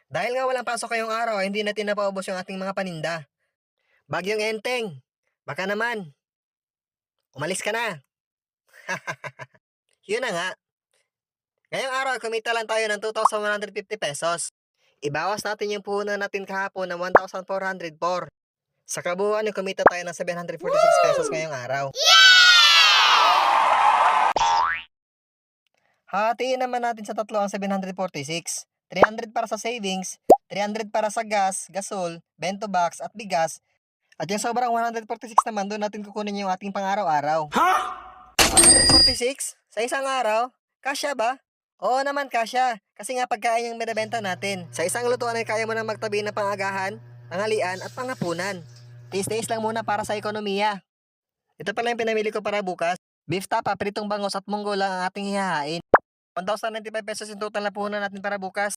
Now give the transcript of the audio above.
Dahil nga walang pasok ngayong araw, hindi natin napaubos yung ating mga paninda. Bagyong Enteng, baka naman, umalis ka na. Yun na nga, ngayong araw kumita lang tayo ng 2,150 pesos. Ibawas natin yung puhunan natin kahapon ng 1,404. Sa kabuuan, kumita tayo ng 746 pesos ngayong araw. Hatiin naman natin sa tatlo ang 746. 300 para sa savings, 300 para sa gas, gasol, bento box at bigas. At yung sobrang 146 naman, doon natin kukunin yung ating pang-araw-araw. 146? Sa isang araw? Kasya ba? Oo naman, kasya. Kasi nga pagkain yung binabenta natin. Sa isang lutuan ay kaya mo nang magtabi ng pangagahan, tanghalian at pangapunan. Tiis-tiis lang muna para sa ekonomiya. Ito pala yung pinamili ko para bukas. Beef tapa, pritong bangos at munggo lang ang ating hihahain. 1,095 pesos yung total na puhunan natin para bukas.